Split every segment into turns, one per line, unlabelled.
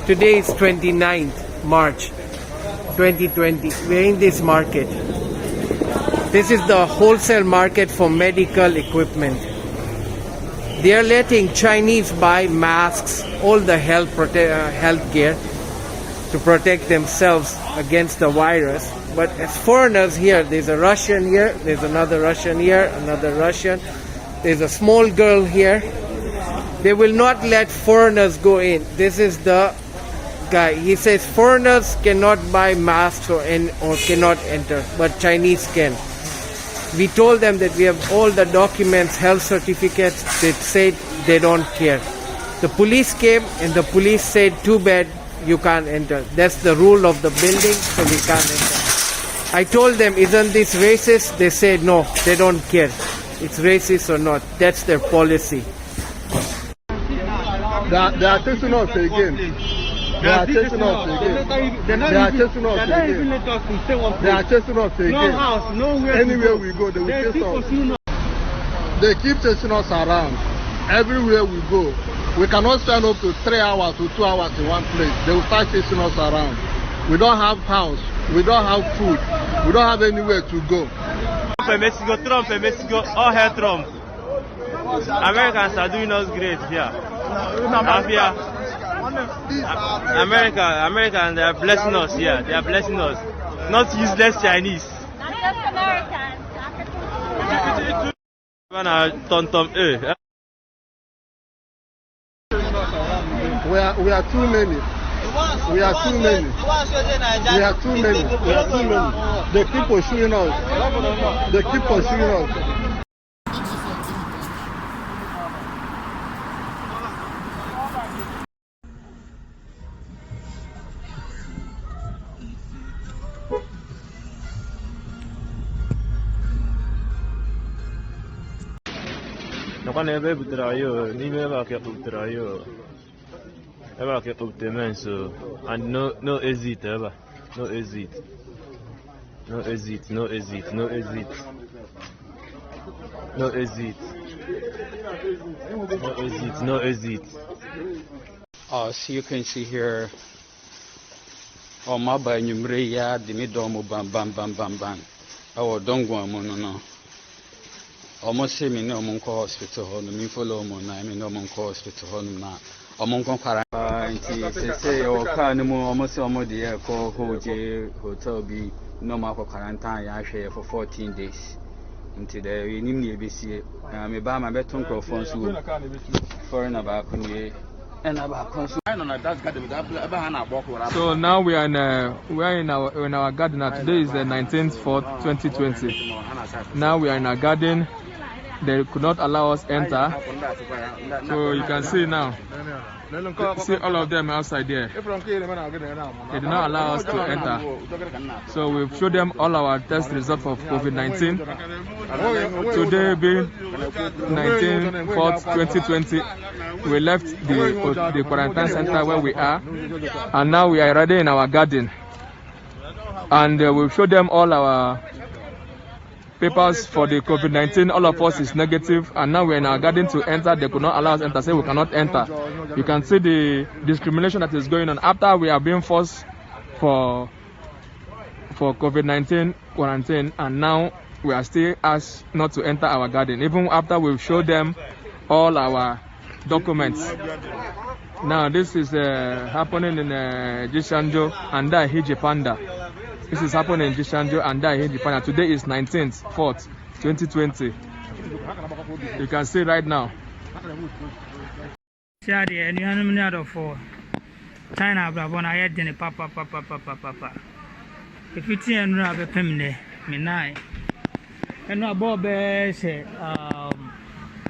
Today is 29th March 2020. We're in this market. This is the wholesale market for medical equipment. They are letting Chinese buy masks, all the health gear to protect themselves against the virus. But as foreigners here, there's a Russian here, there's another Russian here, another Russian. There's a small girl here. They will not let foreigners go in. This is the guy. He says foreigners cannot buy masks or cannot enter, but Chinese can. We told them that we have all the documents, health certificates. They said they don't care. The police came and the police said, too bad, you can't enter. That's the rule of the building, so we can't enter. I told them, isn't this racist? They said no, they don't care. It's racist or not. That's their policy.
They are chasing us again. They are chasing us again. They are chasing us again. They are chasing us again.
No house, nowhere.
Anywhere we go, they will chase us. They keep chasing us around. Everywhere we go. We cannot spend up to 3 hours to 2 hours in one place. They will start chasing us around. We don't have house. We don't have food. We don't have anywhere to go.
Trump, Mexico, all hail Trump. Americans are doing us great here. America, and they are blessing us here. They are blessing us. Not useless Chinese.
Not just Americans.
We are too many. We are too many. We are too many. We are too many. They keep pursuing us. They keep pursuing us.
Nakwana ebe butere ayo, n'ime ebe aka butere ayo. Ebe aka butere men so, and no exit ever, no exit, no exit, no exit, no exit, no exit, no exit, no exit.
So you can see here, oh my boy, you mre ya di mi domo bam bam bam bam bam. Oh don't go no. Almost say me no monko hospital home, me follow mon na me no monko hospital home na. Omonko quarantine say o ka no mo almost almost the call hotel be no ma quarantine ya hwe for 14 days. Until the we nim na ebesi me ba ma beton microphone so foreign about kunye and about consul.
So now we are in our garden. Today is the 19th for 2020. Now we are in our garden. They could not allow us enter. So you can see now. See all of them outside there. They did not allow us to enter. So we've showed them all our test results for COVID-19. Today being 19th for 2020, we left the quarantine center where we are, and now we are already in our garden. And we've showed them all our papers for the COVID-19. All of us is negative, and now we're in our garden to enter. They could not allow us to enter, say we cannot enter. You can see the discrimination that is going on after we are being forced for COVID-19 quarantine, and now we are still asked not to enter our garden, even after we've showed them all our documents. Now this is happening in Jishanjo and Hiji Panda. This is happening in Jishanjo and Hiji Panda. Today is 19th, 4th, 2020. You can see right now.
China Brabona head in a papa. If you see and rub a pemne, me nine. And no Bob say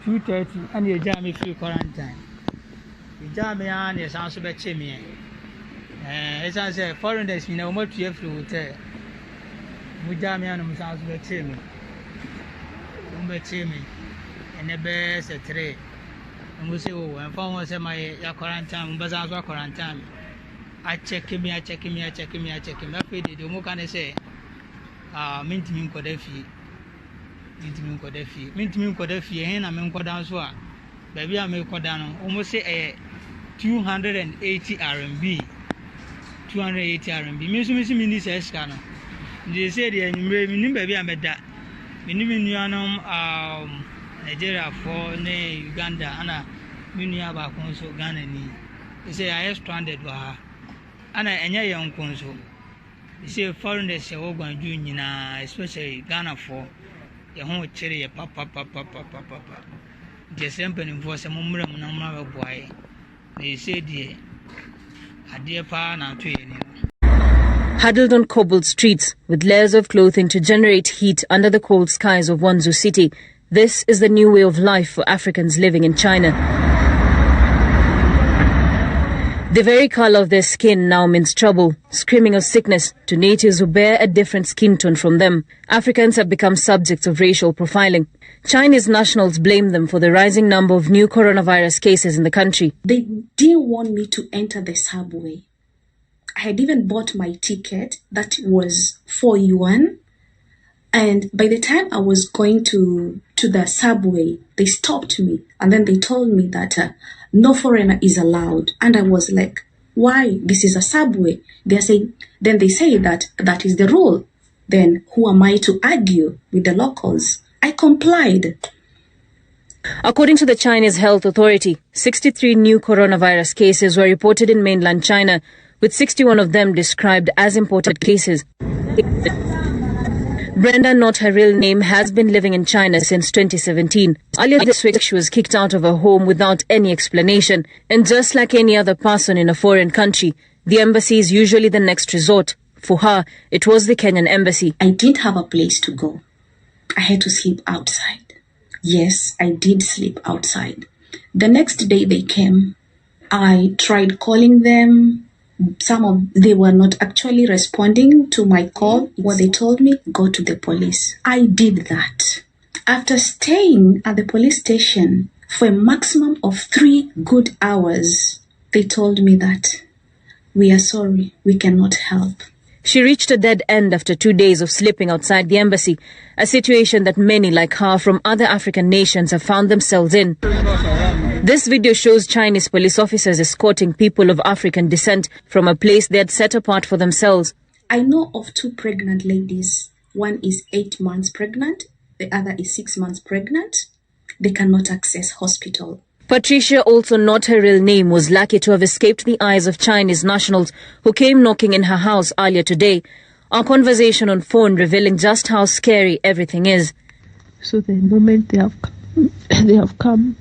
2:30 and you jam if you quarantine. You jam me on your sounds about chimney. As I say, foreigners, you know what you have to tell. We jam me on the sounds about chimney. And the best a tray. And we say, oh, and for once, my quarantine, Bazar quarantine. I check him. I paid it. What can I say? Mint me Kodefi. Mint me Kodefi, and I'm in Kodan. Baby, I may go down almost say 280 RMB. 280 RMB. Mini says cano. They say the anime baby I'm at that. Minimum Nigeria for Uganda Anna Minia Baconso Ghana. They say I have stranded with her. Anna and young consul. They say foreigners are all going to do, especially Ghana for your home cherry, papa. Just emptying for some number of boy. They say, dear, a dear pa now to you.
Huddled on cobbled streets with layers of clothing to generate heat under the cold skies of Wanzhou city, this is the new way of life for Africans living in China. The very color of their skin now means trouble, screaming of sickness to natives who bear a different skin tone from them. Africans have become subjects of racial profiling. Chinese nationals blame them for the rising number of new coronavirus cases in the country.
They didn't want me to enter the subway. I had even bought my ticket that was 4 yuan. And by the time I was going to the subway, they stopped me. And then they told me that no foreigner is allowed. And I was like, why? This is a subway. Then they say that that is the rule. Then who am I to argue with the locals? I complied.
According to the Chinese Health Authority, 63 new coronavirus cases were reported in mainland China, with 61 of them described as imported cases. Brenda, not her real name, has been living in China since 2017. Earlier this week, she was kicked out of her home without any explanation. And just like any other person in a foreign country, the embassy is usually the next resort. For her, it was the Kenyan embassy.
I didn't have a place to go. I had to sleep outside. Yes, I did sleep outside. The next day they came. I tried calling them. They were not actually responding to my call. What they told me, go to the police. I did that. After staying at the police station for a maximum of 3 good hours, they told me that we are sorry, we cannot help.
She reached a dead end after 2 days of sleeping outside the embassy, a situation that many like her from other African nations have found themselves in. This video shows Chinese police officers escorting people of African descent from a place they had set apart for themselves.
I know of 2 pregnant ladies. One is 8 months pregnant, the other is 6 months pregnant. They cannot access hospital.
Patricia, also not her real name, was lucky to have escaped the eyes of Chinese nationals who came knocking in her house earlier today. Our conversation on phone revealing just how scary everything is.
So the moment they have come,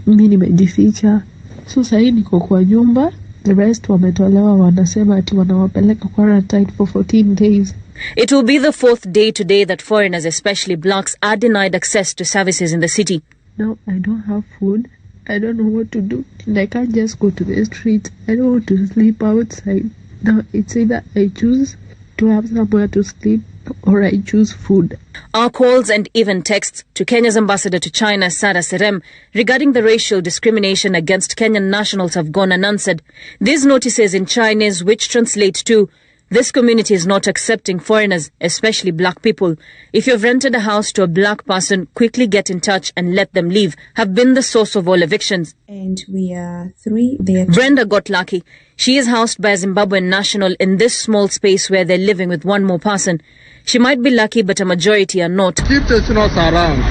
mimi nimejificha. So sahi niko kwa nyumba, the rest wametolewa, wanasema ati wanawapeleka quarantine for 14 days.
It will be the 4th day today that foreigners, especially blacks, are denied access to services in the city.
Now I don't have food. I don't know what to do. And I can't just go to the street. I don't want to sleep outside. Now it's either I choose to have somewhere to sleep or I choose food.
Our calls and even texts to Kenya's ambassador to China, Sarah Serem, regarding the racial discrimination against Kenyan nationals have gone unanswered. These notices in Chinese, which translate to, this community is not accepting foreigners, especially black people. If you've rented a house to a black person, quickly get in touch and let them leave, have been the source of all evictions.
And we are 3 there.
Brenda got lucky. She is housed by a Zimbabwean national in this small space where they're living with one more person. She might be lucky, but a majority are not.
Keep chasing us around.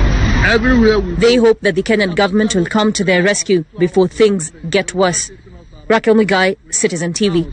Everywhere we
They hope that the Kenyan government will come to their rescue before things get worse. Raquel Mugai, Citizen TV.